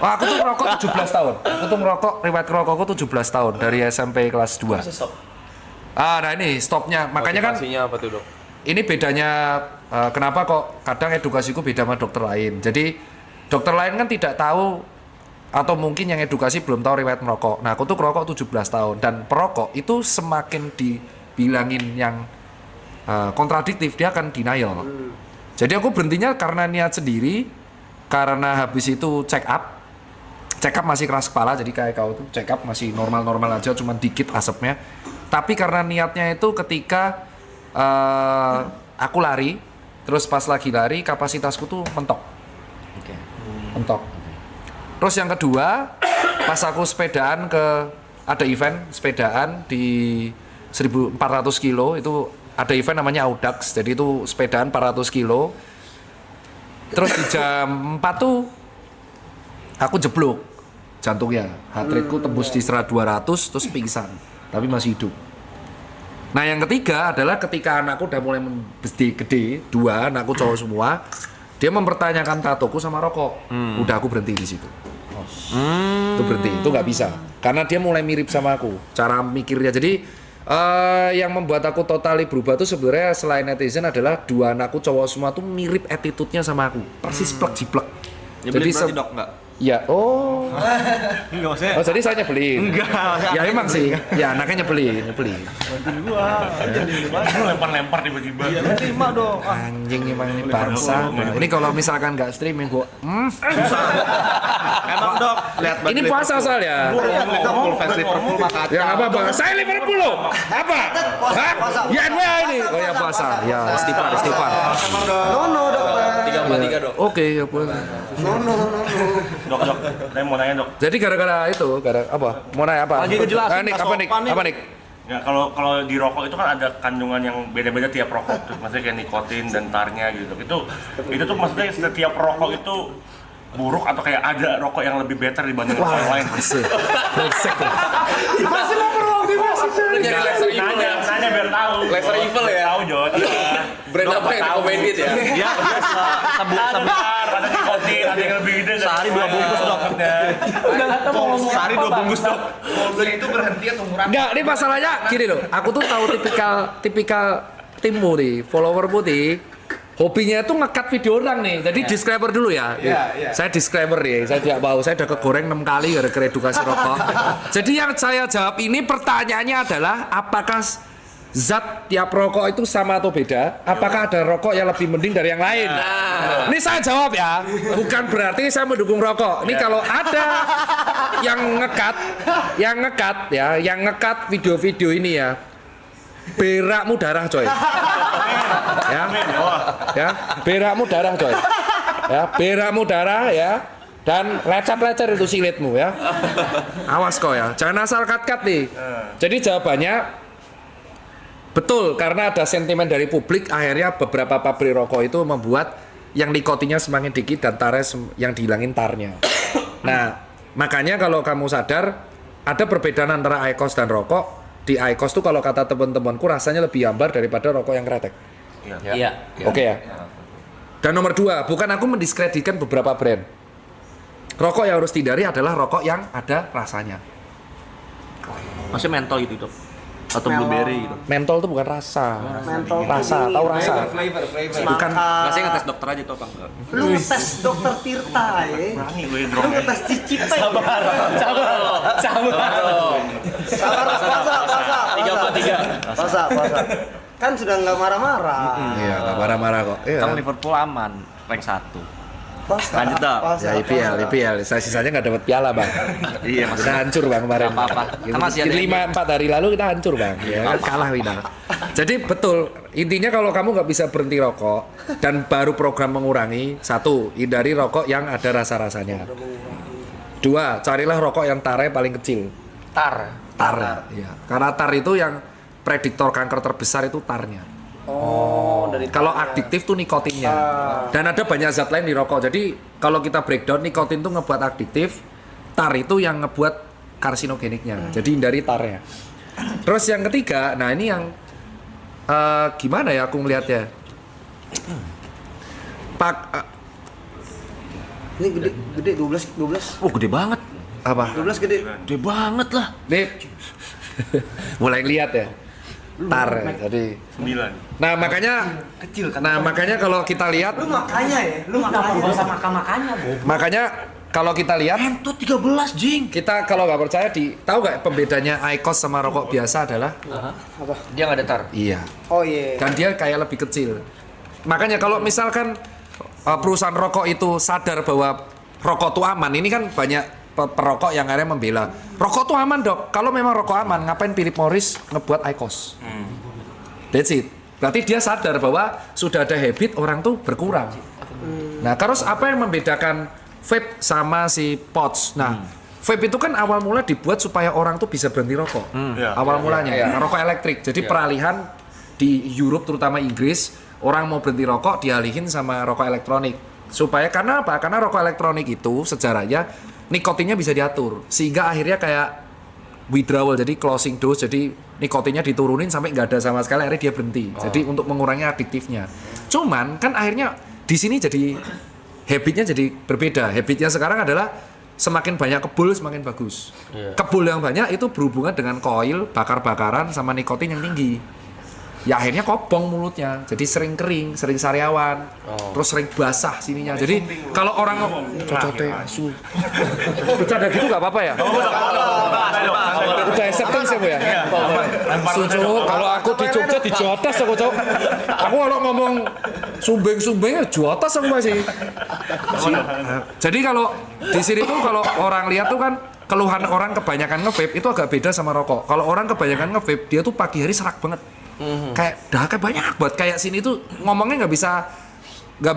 Wah, aku tuh merokok 17 tahun. Aku tuh merokok, riwayat rokokku 17 tahun dari SMP kelas 2. Nah ini stopnya. Makanya kan motivasinya apa tuh, Dok? ini bedanya kenapa kok kadang edukasiku beda sama dokter lain. Jadi dokter lain kan tidak tahu atau mungkin yang edukasi belum tahu riwayat merokok. Nah, aku tuh merokok 17 tahun dan perokok itu semakin dibilangin yang kontradiktif, dia akan denial. Jadi aku berhentinya karena niat sendiri, karena habis itu check up masih keras kepala, jadi kayak kau tuh check up masih normal-normal aja, cuman dikit asapnya. Tapi karena niatnya itu ketika aku lari, terus pas lagi lari kapasitasku tuh mentok. Mentok. Terus yang kedua, pas aku sepedaan ada event sepedaan di 1400 kilo, itu ada event namanya Audax, jadi itu sepedaan 400 kilo. Terus di jam 4 tuh aku jeblok jantungnya, heart rate-ku tembus di 200 terus pingsan, tapi masih hidup. Nah yang ketiga adalah ketika anakku udah mulai gede, 2 anakku cowok semua, dia mempertanyakan tatoku sama rokok. Udah aku berhenti di situ. Itu berhenti, itu nggak bisa. Karena dia mulai mirip sama aku, cara mikirnya. Jadi yang membuat aku totally berubah tuh sebenarnya selain netizen adalah 2 anakku cowok semua tuh mirip attitude-nya sama aku. Persis plek-jiplek. Jadi berarti, Dok, enggak? Ya, Enggak maksudnya. oh jadi saya nyebelin. Enggak. Ya emang sih. Ya anaknya nyebelin. Bantuin gua. Lu lempar-lempar tiba-tiba. Iya, terima dong. Anjing emang ini bangsa. Nah, ini kalau misalkan nggak streaming gua, Susah. Emang, Dok, lihat ini puasa soalnya. Liverpool fans Liverpool maka Ya apa bang? Saya Liverpool loh. Apa? Hah? Ya NWA ini. Oh ya puasa. Ya istighfar. No, dokter. 343, Dok. Oke ya puasa. No. Dok, saya mau nanya, Dok. Jadi gara-gara itu, apa? Mau nanya apa? Lagi ngejelasin, Nik, nggak apa Nik? sopan, Nik. Apa Nik? Ya, kalau di rokok itu kan ada kandungan yang beda-beda tiap rokok. Tuh, maksudnya kayak nikotin dan tarnya gitu. Itu tuh maksudnya setiap rokok itu buruk atau kayak ada rokok yang lebih better dibanding rokok yang lain? Masih. Brengsek loh. Masih mau beruang Nyari laser evil ya. Nanya biar tahu. Laser evil ya. Tahu, Jod. Brand apa yang recommended ya? Dia sebentar, ada nikotin, ada yang lebih gede. Sehari 2 bungkus, Dok. Sehari 2 bungkus, Dok. itu berhenti atau murah? Enggak, ini masalahnya gini loh. Aku tuh tahu tipikal timmu nih, followermu nih. Hobinya itu nge-cut video orang nih. Jadi disclaimer dulu ya. Saya disclaimer nih. Saya tidak mau. Saya udah kegoreng 6 kali gara-gara edukasi rokok. Jadi yang saya jawab ini pertanyaannya adalah apakah zat tiap rokok itu sama atau beda? Apakah ada rokok yang lebih mending dari yang lain? Ini saya jawab ya. Bukan berarti saya mendukung rokok. Ini kalau ada yang nge-cut video-video ini ya. Berakmu darah coy. Berakmu darah coy. Berakmu darah ya. Dan lecet-lecet itu silitmu ya. Awas kau ya. Jangan asal cut-cut nih. Jadi jawabannya betul, karena ada sentimen dari publik, akhirnya beberapa pabrik rokok itu membuat yang nikotinnya semakin dikit dan tarnya yang dihilangin tarnya. Nah, makanya kalau kamu sadar ada perbedaan antara IQOS dan rokok. Di IQOS tuh kalau kata teman-temanku rasanya lebih hambar daripada rokok yang kretek. Iya. Oke ya. Dan nomor 2, bukan aku mendiskreditkan beberapa brand. Rokok yang harus dihindari adalah rokok yang ada rasanya. Maksudnya mentol gitu, Dok. Atau blueberry gitu. Mentol tuh bukan rasa. Mentol Rasa, tahu rasa. Flavor. Bukan. Nggak, saya ngetes dokter aja tuh, Bang. Lu tes dokter Tirta ya. Berani gue Lu drone. tes Cicipeng. Sabar. Puasa. 343. Puasa. Kan sudah nggak marah-marah. Iya, nggak marah-marah kok. Iya. Kan Liverpool aman, rank 1. Puasa. Lanjut, Dok. Puasa. Ya IPL. Saya sisanya nggak dapat piala bang. Iya, Mas. Kita hancur bang kemarin. Nggak apa-apa. Kan masih ada 5-4 hari lalu kita hancur bang. Ya kan kalah final. Jadi betul. Intinya kalau kamu nggak bisa berhenti rokok dan baru program mengurangi, 1, hindari rokok yang ada rasa-rasanya. 2, carilah rokok yang tarnya paling kecil. Tar. Iya. Karena tar itu yang prediktor kanker terbesar itu tarnya. Dari Kalau adiktif tuh nikotinnya. Dan ada banyak zat lain di rokok. Jadi kalau kita breakdown, nikotin tuh ngebuat adiktif, tar itu yang ngebuat karsinogeniknya. Jadi hindari tarnya. Terus yang ketiga, nah ini yang gimana ya aku ngelihatnya? Ini gede 12. Oh, gede banget. Apa? 12 gede. Gede banget lah. Nih, mulai lihat ya. Tar, jadi. 9. Nah makanya, Kecil kan. nah makanya kalau kita lihat, Lu makanya ya, makan-makannya, Bu. makanya kalau kita lihat, Entot 13, Jing. kita kalau nggak percaya tahu nggak pembedanya IQOS sama rokok biasa adalah? Dia nggak ada tar. Iya. Oh iya. Dan dia kayak lebih kecil. Makanya kalau misalkan perusahaan rokok itu sadar bahwa rokok itu aman, ini kan banyak perokok yang akhirnya membela rokok tuh aman dok, kalau memang rokok aman ngapain Philip Morris ngebuat IQOS? That's it. Berarti dia sadar bahwa sudah ada habit orang tuh berkurang. Nah terus apa yang membedakan vape sama si pods? Nah vape itu kan awal mula dibuat supaya orang tuh bisa berhenti rokok. Iya. Awal mulanya rokok elektrik. Jadi peralihan di Europe terutama Inggris, orang mau berhenti rokok dialihin sama rokok elektronik. Supaya karena apa? Karena rokok elektronik itu sejarahnya nikotinnya bisa diatur, sehingga akhirnya kayak withdrawal, jadi closing dose, jadi nikotinnya diturunin sampai nggak ada sama sekali, akhirnya dia berhenti. Jadi untuk mengurangi adiktifnya. Cuman kan akhirnya di sini jadi habitnya jadi berbeda. Habitnya sekarang adalah semakin banyak kebul semakin bagus. Kebul yang banyak itu berhubungan dengan koil, bakar-bakaran sama nikotin yang tinggi. Ya akhirnya kopong mulutnya, jadi sering kering, sering sariawan, terus sering basah sininya. Jadi kalau orang cocote asu, bercanda gitu nggak apa-apa ya? Udah acceptance ya bu ya? Sucu, kalau aku di Jogja di Jotas aku cok. Aku kalau ngomong sumbeng-sumbengnya Jotas aku masih. Jadi kalau di sini tuh kalau orang lihat tuh kan keluhan orang kebanyakan nge-vape itu agak beda sama rokok. Kalau orang kebanyakan nge-vape dia tuh pagi hari serak banget. Kayak dahaknya banyak buat kayak sini tuh ngomongnya nggak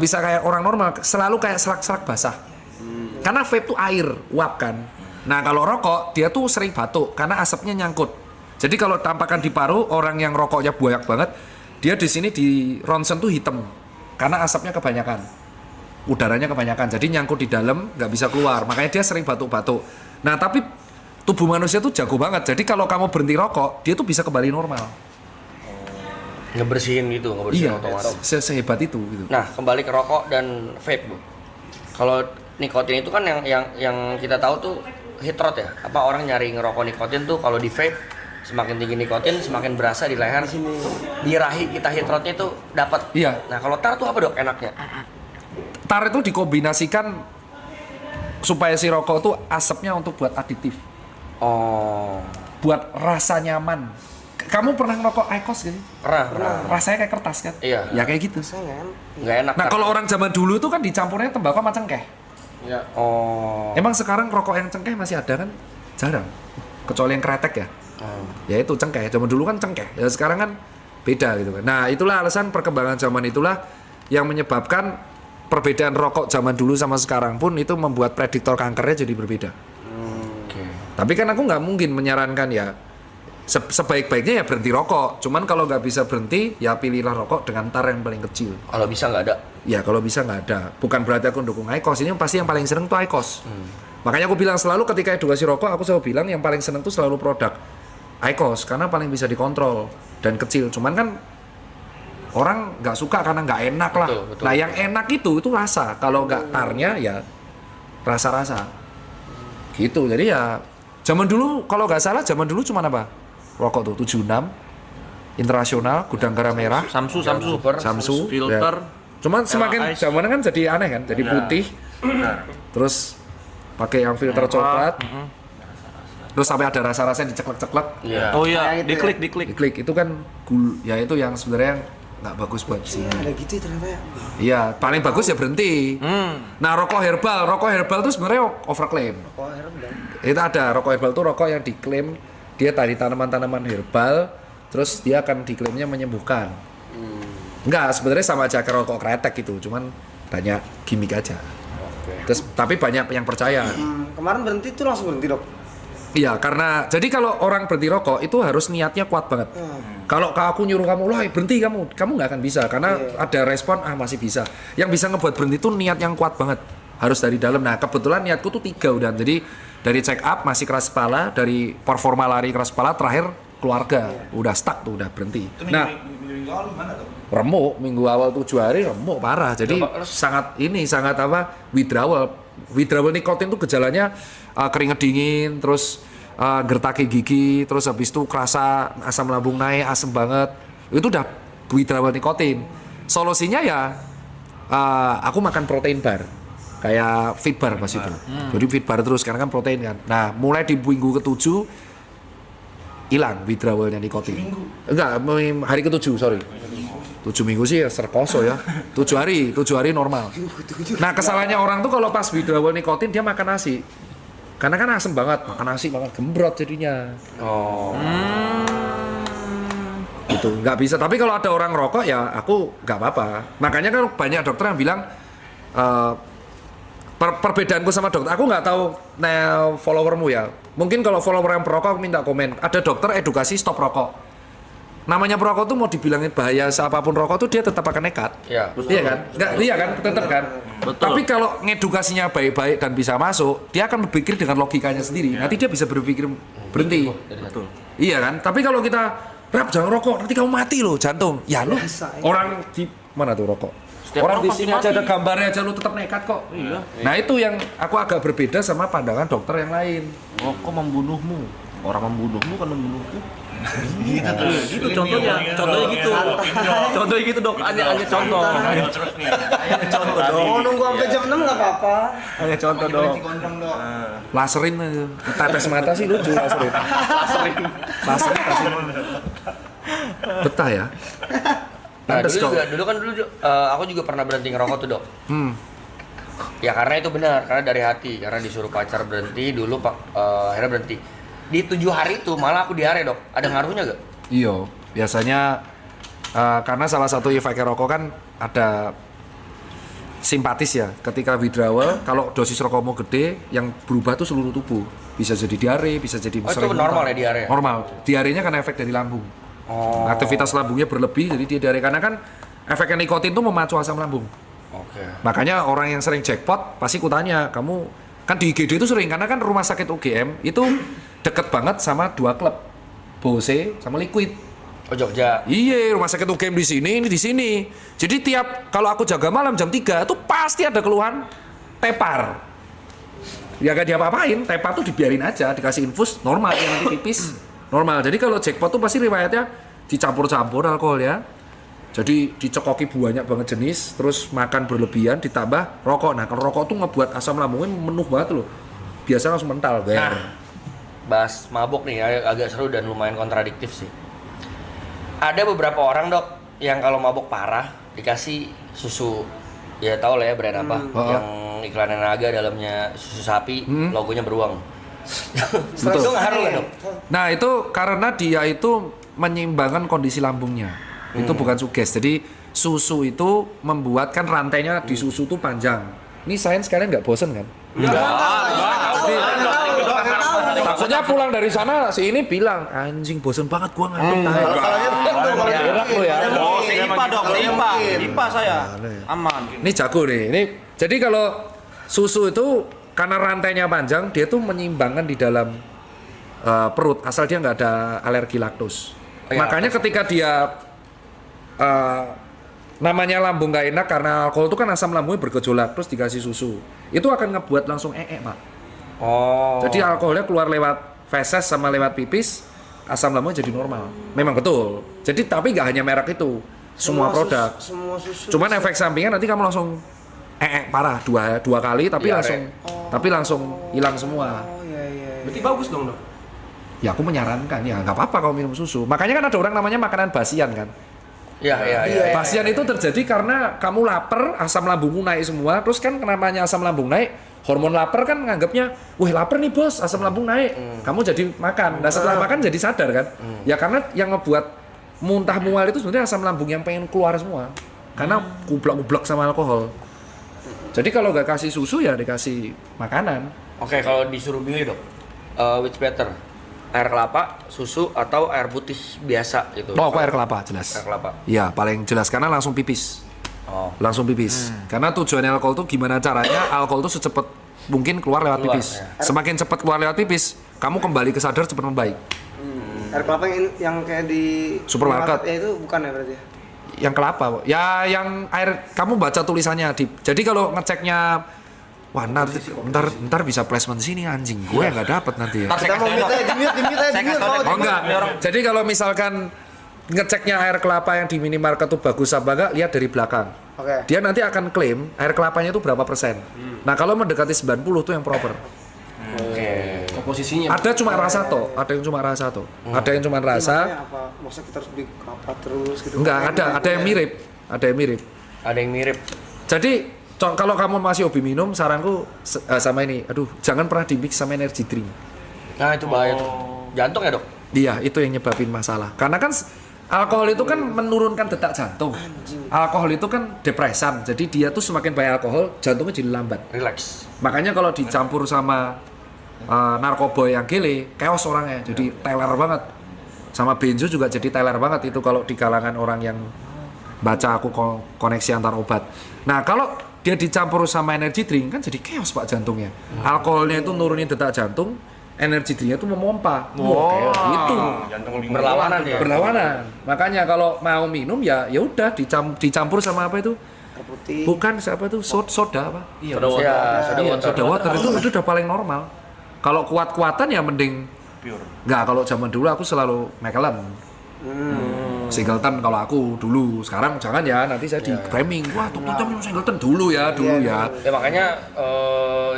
bisa kayak orang normal, selalu kayak serak-serak basah. Karena vape tuh air uap kan. Nah kalau rokok dia tuh sering batuk karena asapnya nyangkut. Jadi kalau tampakan di paru orang yang rokoknya banyak banget, dia di sini di ronsen tuh hitam karena asapnya kebanyakan, udaranya kebanyakan. Jadi nyangkut di dalam nggak bisa keluar. Makanya dia sering batuk-batuk. Nah tapi tubuh manusia tuh jago banget. Jadi kalau kamu berhenti rokok, dia tuh bisa kembali normal. Ngebersihin otomatis. Sehebat itu gitu. Nah, kembali ke rokok dan vape, Bu. Kalau nikotin itu kan yang kita tahu tuh heat rot ya. Apa orang nyari ngerokok nikotin tuh kalau di vape semakin tinggi nikotin semakin berasa di leher sini. Di rahi kita heat rotnya itu dapat. Iya. Nah, kalau tar tuh apa dok enaknya? Tar itu dikombinasikan supaya si rokok tuh asapnya untuk buat aditif. Oh. Buat rasa nyaman. Kamu pernah ngerokok IQOS gak sih? Pernah. Rasanya kayak kertas kan? Iya. Ya kayak gitu. Nggak enak. Nah tar. kalau orang zaman dulu tuh kan dicampurnya tembakau sama cengkeh. Oh. Emang sekarang rokok yang cengkeh masih ada kan? Jarang. Kecuali yang kretek ya. Ya itu cengkeh. Zaman dulu kan cengkeh. Ya sekarang kan beda gitu kan. Nah itulah alasan perkembangan zaman itulah yang menyebabkan perbedaan rokok zaman dulu sama sekarang pun itu membuat prediktor kankernya jadi berbeda. Tapi kan aku nggak mungkin menyarankan ya sebaik-baiknya ya berhenti rokok. Cuman kalau nggak bisa berhenti ya pilihlah rokok dengan tar yang paling kecil. Kalau bisa nggak ada. Ya kalau bisa nggak ada. Bukan berarti aku dukung IQOS. Ini pasti yang paling seneng tuh IQOS. Makanya aku bilang selalu ketika edukasi rokok aku selalu bilang yang paling seneng tuh selalu produk IQOS karena paling bisa dikontrol dan kecil. Cuman kan orang nggak suka karena nggak enak lah. Betul. Nah yang enak itu rasa. Kalau nggak tarnya ya rasa-rasa. Gitu. Jadi ya zaman dulu kalau nggak salah zaman dulu cuma apa? Rokok tuh 76 Internasional, Gudang Garam Merah, Samsu, Ya. filter. Cuman semakin Ice. zamannya kan jadi aneh kan, jadi putih. Terus pakai yang filter coklat. Terus sampai ada rasa-rasa yang diceklek-ceklek. Iya. Oh iya, Kayak gitu diklik. Diklik itu kan ya itu yang sebenarnya nggak bagus buat sini. Ada gitu ternyata ya. Iya, paling bagus ya berhenti. Nah, rokok herbal tuh sebenarnya overclaim. Oh, herbal. Itu ada rokok herbal tuh rokok yang diklaim dia tadi tanaman-tanaman herbal, terus dia akan diklaimnya menyembuhkan. Enggak, sebenarnya sama aja kayak rokok kretek gitu, cuman banyak gimmick aja. Terus tapi banyak yang percaya. Kemarin berhenti tuh langsung berhenti dok. Iya, karena jadi kalau orang berhenti rokok itu harus niatnya kuat banget. Kalau aku nyuruh kamu, lah berhenti kamu nggak akan bisa karena ada respon masih bisa. Yang bisa ngebuat berhenti itu niat yang kuat banget, harus dari dalam. Nah kebetulan niatku tuh 3 udah, jadi dari check up masih keras kepala, dari performa lari keras kepala, terakhir keluarga, udah stuck tuh, udah berhenti. Itu Nah, minggu awal gimana tuh? remuk minggu awal 7 hari remuk parah. Jadi sangat withdrawal nikotin tuh gejalanya keringet dingin, terus gertaki gigi, terus habis itu kerasa asam lambung naik, asam banget. Itu udah withdrawal nikotin. Solusinya ya aku makan protein bar. Kayak Fit Bar pas itu. Jadi Fit Bar terus karena kan protein kan. Nah, mulai di minggu ke-7 hilang withdrawalnya nikotin. Enggak, hari ke-7, sorry. 7 minggu sih ya serkoso ya. 7 hari normal. Nah, kesalahannya orang tuh kalau pas withdrawal nikotin dia makan nasi. Karena kan asem banget, makan nasi makan gembrot jadinya. Oh. Gitu, nggak bisa. Tapi kalau ada orang rokok ya aku nggak apa-apa. Makanya kan banyak dokter yang bilang perbedaanku sama dokter, aku nggak tahu followermu ya. Mungkin kalau follower yang perokok aku minta komen. Ada dokter edukasi stop rokok. Namanya perokok tuh mau dibilangin bahaya apapun rokok tuh dia tetap akan nekat. Iya. Iya kan? Nggak, iya kan? Tetap kan? Tapi kalau ngedukasinya baik-baik dan bisa masuk, dia akan berpikir dengan logikanya sendiri. Nanti dia bisa berpikir berhenti. Betul. Iya kan? Tapi kalau kita rap jangan rokok, nanti kamu mati loh jantung. Ya lu orang di mana tuh rokok? Orang di sini aja ada gambarnya aja lu tetap nekat kok. Iya. Nah itu yang aku agak berbeda sama pandangan dokter yang lain. Rokok membunuhmu. Orang membunuhmu kan membunuhku. Gitu tuh. Gitu contohnya gitu. Contohnya gitu dok. Hanya contoh. Ayo terus nih. Contoh dong. Mau nunggu sampai jam 6 nggak apa-apa. Hanya contoh dok. Laserin aja. Tetes mata sih lucu laserin. Laserin kasih. Betah ya. Nah, Pantes kok. dulu aku juga pernah berhenti ngerokok tuh, Dok. Ya karena itu benar, karena dari hati, karena disuruh pacar berhenti dulu akhirnya berhenti. Di 7 hari itu malah aku diare, Dok. Ada ngaruhnya gak? Iya, biasanya karena salah satu efek rokok kan ada simpatis ya. Ketika withdrawal, kalau dosis rokokmu gede, yang berubah tuh seluruh tubuh. Bisa jadi diare, bisa jadi Oh, itu normal ya diare? Normal. Diarenya karena efek dari lambung. Oh. Aktivitas lambungnya berlebih, jadi dia diare. Karena kan efek nikotin tuh memacu asam lambung. Oke. Makanya orang yang sering jackpot pasti kutanya, kamu kan di IGD itu sering karena kan rumah sakit UGM itu deket banget sama 2 klub, Bose sama Liquid. Oh Jogja. Iya, rumah sakit UGM di sini, ini di sini. Jadi tiap kalau aku jaga malam jam 3 itu pasti ada keluhan tepar. Ya gak diapa-apain, tepar tuh dibiarin aja, dikasih infus normal ya nanti pipis normal. Jadi kalau jackpot tuh pasti riwayatnya dicampur-campur alkohol ya. Jadi dicekoki banyak banget jenis, terus makan berlebihan ditambah rokok. Nah, kalau rokok tuh ngebuat asam lambungnya menuh banget loh. Biasa langsung mental, Nah, bahas mabuk nih agak seru dan lumayan kontradiktif sih. Ada beberapa orang, Dok, yang kalau mabuk parah dikasih susu. Ya tau lah ya brand apa yang iklannya naga dalamnya susu sapi, logonya beruang. Betul. Itu ngaruh nggak, Dok? Nah, itu karena dia itu menyeimbangkan kondisi lambungnya. Itu bukan suges. Jadi susu itu membuat kan rantainya di susu tuh panjang. Ini sains kalian nggak bosen kan? Maksudnya pulang dari sana si ini bilang anjing bosen banget gua ngantuk. Enak lo ya. Oh, IPA dok, IPA saya. Aman. Ini jago nih. Ini jadi kalau susu itu karena rantainya panjang, dia tuh menyeimbangkan di dalam perut asal dia nggak ada alergi laktos. Makanya ketika dia namanya lambung nggak enak karena alkohol itu kan asam lambungnya bergejolak terus dikasih susu, itu akan ngebuat langsung Pak. Oh. Jadi alkoholnya keluar lewat feses sama lewat pipis, asam lambungnya jadi normal. Memang betul. Jadi tapi nggak hanya merek itu, semua produk. Semua susu. Cuman efek sampingnya nanti kamu langsung parah dua kali tapi langsung hilang semua. Oh iya. Berarti bagus dong dok. Ya aku menyarankan ya nggak apa-apa kalau minum susu. Makanya kan ada orang namanya makanan basian kan. Iya. Basian itu terjadi karena kamu lapar, asam lambungmu naik semua. Terus kan namanya asam lambung naik, hormon lapar kan nganggapnya, wah lapar nih bos, asam lambung naik. Kamu jadi makan. Nah setelah makan jadi sadar kan? Ya karena yang ngebuat muntah mual itu sebenarnya asam lambung yang pengen keluar semua. Karena kublak-kublak sama alkohol. Jadi kalau nggak kasih susu ya dikasih makanan. Oke, kalau disuruh milih, Dok, which better? Air kelapa, susu, atau air putih biasa gitu? Oh, aku air kelapa jelas. Air kelapa. Iya, paling jelas karena langsung pipis. Oh. Langsung pipis. Karena tujuannya alkohol itu gimana caranya alkohol itu secepat mungkin keluar lewat pipis. Ya. Semakin cepat keluar lewat pipis, kamu kembali ke sadar cepat membaik. Air kelapa yang kayak di Supermarket. ya itu bukan ya berarti? Yang kelapa, Pak. Ya yang air, kamu baca tulisannya di. Jadi kalau ngeceknya, wah ntar bisa placement sini anjing. Gue nggak dapet nanti ya. Kita mau minta di mute. Oh enggak. Jadi kalau misalkan ngeceknya air kelapa yang di minimarket itu bagus apa enggak, lihat dari belakang. Oke. Dia nanti akan klaim air kelapanya itu berapa persen. Nah kalau mendekati 90 itu yang proper. Komposisinya. Ada cuma rasa toh, ada yang cuma rasa toh. Ada yang cuma rasa. Apa? Maksudnya kita harus beli kelapa terus gitu? Enggak, ada yang mirip. Ada yang mirip. Ada yang mirip. Jadi kalau kamu masih hobi minum, saranku sama ini, aduh jangan pernah di mix sama energy drink. Nah itu bahaya tuh. Jantung ya dok? Iya, itu yang nyebabin masalah. Karena kan alkohol itu kan menurunkan detak jantung. Alkohol itu kan depresan. Jadi dia tuh semakin banyak alkohol, jantungnya jadi lambat. Relax. Makanya kalau dicampur sama narkoba yang gele, chaos orangnya. Jadi teler banget. Sama benzo juga jadi teler banget itu kalau di kalangan orang yang baca aku koneksi antar obat. Nah, kalau dia dicampur sama energy drink kan jadi chaos Pak jantungnya. Alkoholnya itu nurunin detak jantung, energy drinknya itu memompa. Itu Jantung lebih Berlawanan ya. berlawanan. Makanya kalau mau minum ya udah dicampur sama apa itu? Air putih. Bukan siapa itu soda apa? Soda water. Ya, soda water. Soda water itu udah paling normal. Kalau kuat-kuatan ya mending pure. nggak. Kalau zaman dulu aku selalu Macallan. Singleton kalau aku dulu. Sekarang jangan ya, nanti saya di framing. Wah, Tom minum Singleton dulu ya. Ya makanya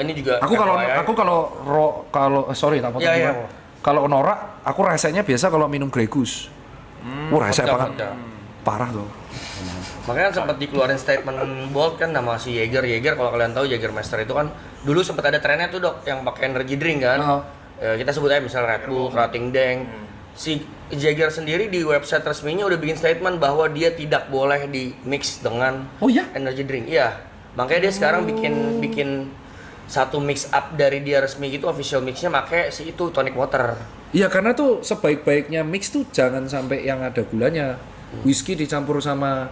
ini juga. Aku kalau sorry tak potong. Iya. Kalau norak, aku rasanya biasa kalau minum Grey Goose. Wah, rasanya banget. Parah loh. Makanya sempat dikeluarin statement bold kan nama si Jaeger kalau kalian tahu Jaegermeister itu kan dulu sempat ada trennya tuh dok yang pakai energy drink kan. Kita sebut aja misal Red Bull, Krating Deng. Si Jaeger sendiri di website resminya udah bikin statement bahwa dia tidak boleh di mix dengan energy drink. Iya. Makanya dia sekarang bikin satu mix up dari dia resmi gitu, official mixnya pakai si itu tonic water. Iya, karena tuh sebaik-baiknya mix tuh jangan sampai yang ada gulanya. Whisky dicampur sama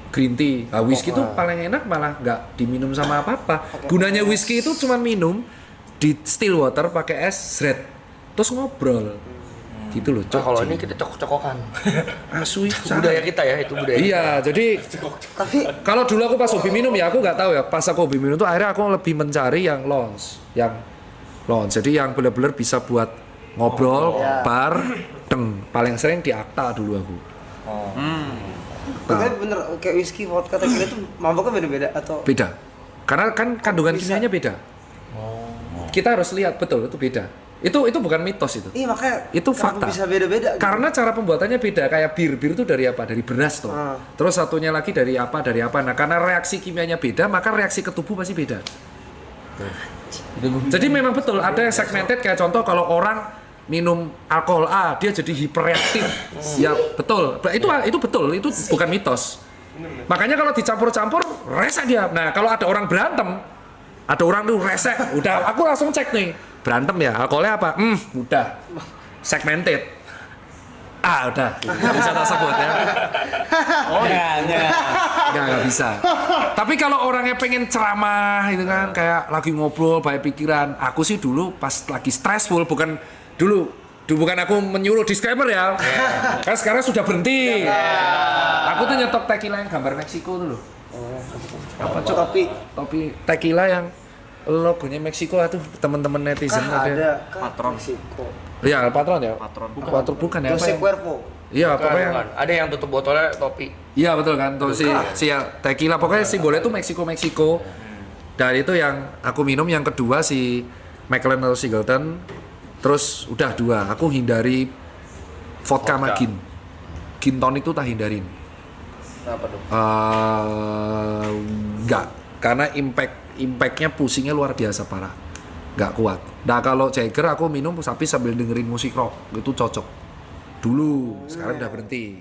green tea. Nah, whisky tuh paling enak malah nggak diminum sama apa-apa. Gunanya whisky itu cuma minum di still water pakai es red. Terus ngobrol. Gitu loh. Nah, kalau ini kita cokok-cokokan. Asui. Budaya kita ya, itu budaya. Iya, jadi Tapi kalau dulu aku pas hobi minum ya aku nggak tahu ya. Pas aku hobi minum tuh akhirnya aku lebih mencari yang lounge. Jadi yang benar-benar bisa buat ngobrol, bar, paling sering di Akta dulu aku. tapi bener kayak whisky, vodka, tequila itu mabuknya beda-beda atau? Beda. Karena kan kandungan kimianya beda. Kita harus lihat betul itu beda. Itu bukan mitos itu. Iya makanya Itu kenapa fakta. bisa beda-beda gitu? Karena cara pembuatannya beda. Kayak bir itu dari apa? Dari beras toh. Terus satunya lagi dari apa? Nah, karena reaksi kimianya beda, maka reaksi ke tubuh pasti beda. Jadi memang betul ada yang segmented kayak contoh kalau orang minum alkohol A dia jadi hiperreaktif. Ya betul. Itu betul. Itu bukan mitos. Makanya kalau dicampur-campur resek dia. Nah, kalau ada orang berantem, ada orang tuh resek, udah aku langsung cek nih. Berantem ya, alkoholnya apa? Udah. Segmented. Udah. Nggak bisa tak sebut ya. Nggak bisa. Tapi kalau orangnya pengen ceramah gitu kan, kayak lagi ngobrol, banyak pikiran. Aku sih dulu pas lagi stressful, bukan aku menyuruh disclaimer ya. Kan sekarang sudah berhenti. Aku tuh nyetok tequila yang gambar Meksiko tuh loh. Apa topi tequila yang logonya Meksiko tuh teman-teman netizen ada Patron. Meksiko. Iya, patron ya. Patron. Bukan ya. Apa Jose yang- Cuervo. Iya, pokoknya. Bukan. Ada yang tutup botolnya topi. Iya betul kan, tuh si tequila pokoknya simbolnya tuh Meksiko. Dan itu yang aku minum, yang kedua si Macallan atau Singleton. Terus udah 2, aku hindari vodka sama gin. Gin tonic itu tak hindarin. Kenapa dong? Enggak, karena impactnya pusingnya luar biasa parah. Nggak kuat. Nah kalau Jaeger aku minum tapi sambil dengerin musik rock, itu cocok. Dulu, sekarang udah berhenti.